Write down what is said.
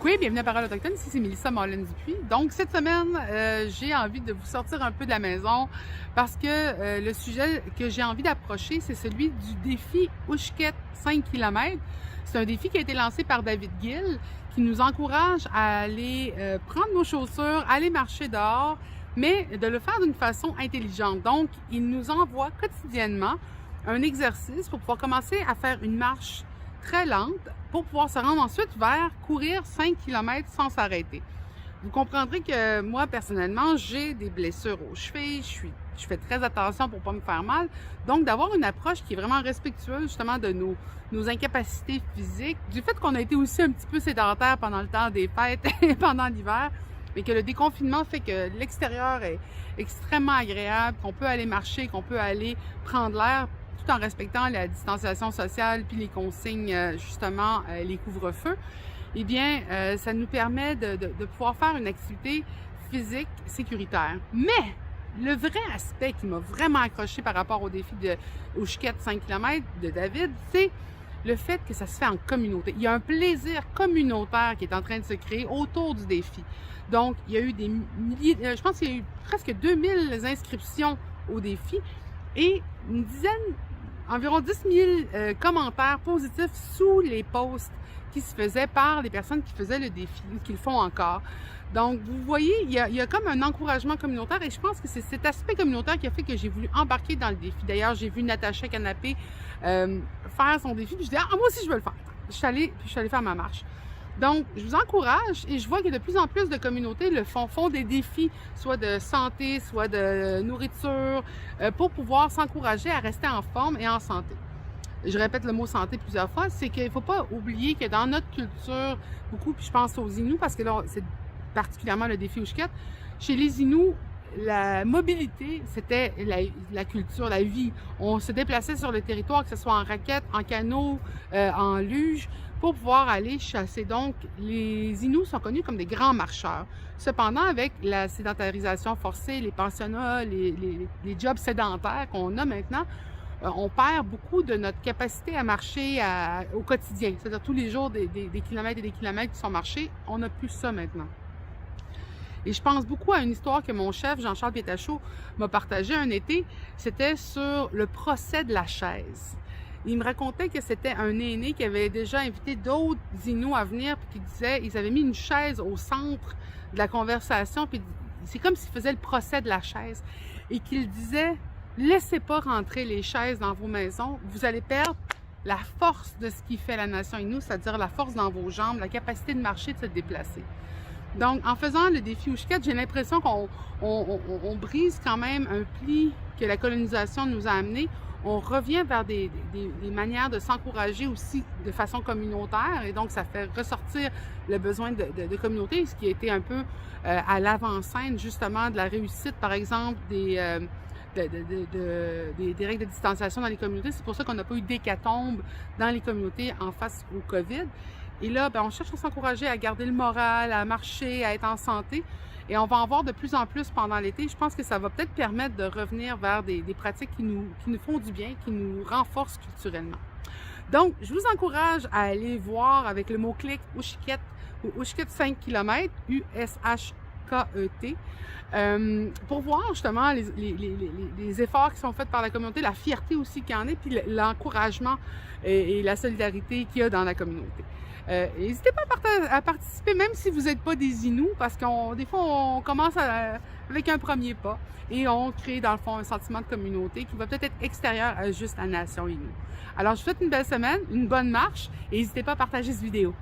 Oui, bienvenue à Parole autochtone, ici c'est Mélissa Marlène-Dupuis. Donc cette semaine, j'ai envie de vous sortir un peu de la maison parce que le sujet que j'ai envie d'approcher, c'est celui du défi Oushket 5 km. C'est un défi qui a été lancé par David Gill qui nous encourage à aller prendre nos chaussures, aller marcher dehors, mais de le faire d'une façon intelligente. Donc, il nous envoie quotidiennement un exercice pour pouvoir commencer à faire une marche très lente pour pouvoir se rendre ensuite vers courir 5 km sans s'arrêter. Vous comprendrez que moi, personnellement, j'ai des blessures aux chevilles, je fais très attention pour ne pas me faire mal. Donc, d'avoir une approche qui est vraiment respectueuse justement de nos incapacités physiques, du fait qu'on a été aussi un petit peu sédentaire pendant le temps des fêtes et pendant l'hiver, mais que le déconfinement fait que l'extérieur est extrêmement agréable, qu'on peut aller marcher, qu'on peut aller prendre l'air, tout en respectant la distanciation sociale puis les consignes, justement, les couvre-feux, eh bien, ça nous permet de pouvoir faire une activité physique sécuritaire. Mais le vrai aspect qui m'a vraiment accroché par rapport au défi de Oushket 5 km de David, c'est le fait que ça se fait en communauté. Il y a un plaisir communautaire qui est en train de se créer autour du défi. Donc, il y a eu des milliers, je pense qu'il y a eu presque 2000 inscriptions au défi et une dizaine, environ 10 000 commentaires positifs sous les posts qui se faisaient par les personnes qui faisaient le défi ou qui le font encore. Donc, vous voyez, il y a comme un encouragement communautaire et je pense que c'est cet aspect communautaire qui a fait que j'ai voulu embarquer dans le défi. D'ailleurs, j'ai vu Natacha Canapé faire son défi puis je dis « Ah, moi aussi, je veux le faire! » Je suis allée faire ma marche. Donc, je vous encourage et je vois que de plus en plus de communautés le font des défis, soit de santé, soit de nourriture, pour pouvoir s'encourager à rester en forme et en santé. Je répète le mot santé plusieurs fois, c'est qu'il ne faut pas oublier que dans notre culture, beaucoup, puis je pense aux Inuits, parce que là, c'est particulièrement le défi Oushket, chez les Inuits, la mobilité, c'était la culture, la vie. On se déplaçait sur le territoire, que ce soit en raquette, en canot, en luge, pour pouvoir aller chasser. Donc, les Inuits sont connus comme des grands marcheurs. Cependant, avec la sédentarisation forcée, les pensionnats, les jobs sédentaires qu'on a maintenant, on perd beaucoup de notre capacité à marcher au quotidien. C'est-à-dire tous les jours des kilomètres et des kilomètres qui sont marchés, on n'a plus ça maintenant. Et je pense beaucoup à une histoire que mon chef, Jean-Charles Pietachot, m'a partagée un été. C'était sur le procès de la chaise. Il me racontait que c'était un aîné qui avait déjà invité d'autres Inuits à venir puis qui disait qu'ils avaient mis une chaise au centre de la conversation puis c'est comme s'il faisait le procès de la chaise et qu'il disait « Laissez pas rentrer les chaises dans vos maisons, vous allez perdre la force de ce qui fait la nation Innu, c'est-à-dire la force dans vos jambes, la capacité de marcher, de se déplacer. » Donc, en faisant le défi Oushket, j'ai l'impression qu'on brise quand même un pli que la colonisation nous a amené. On revient vers des manières de s'encourager aussi de façon communautaire et donc ça fait ressortir le besoin de communauté, ce qui a été un peu à l'avant-scène justement de la réussite, par exemple, des règles de distanciation dans les communautés. C'est pour ça qu'on n'a pas eu d'hécatombe dans les communautés en face au COVID. Et là, on cherche à s'encourager à garder le moral, à marcher, à être en santé. Et on va en voir de plus en plus pendant l'été. Je pense que ça va peut-être permettre de revenir vers des pratiques qui nous font du bien, qui nous renforcent culturellement. Donc, je vous encourage à aller voir avec le mot-clic Oushket ou Oushket 5 km, U-S-H-K-E-T, pour voir justement les efforts qui sont faits par la communauté, la fierté aussi qu'il y en a, puis l'encouragement et la solidarité qu'il y a dans la communauté. N'hésitez pas à participer, même si vous n'êtes pas des Inuits, parce que des fois, on commence avec un premier pas et on crée, dans le fond, un sentiment de communauté qui va peut-être être extérieur à juste la nation Innu. Alors, je vous souhaite une belle semaine, une bonne marche et n'hésitez pas à partager cette vidéo.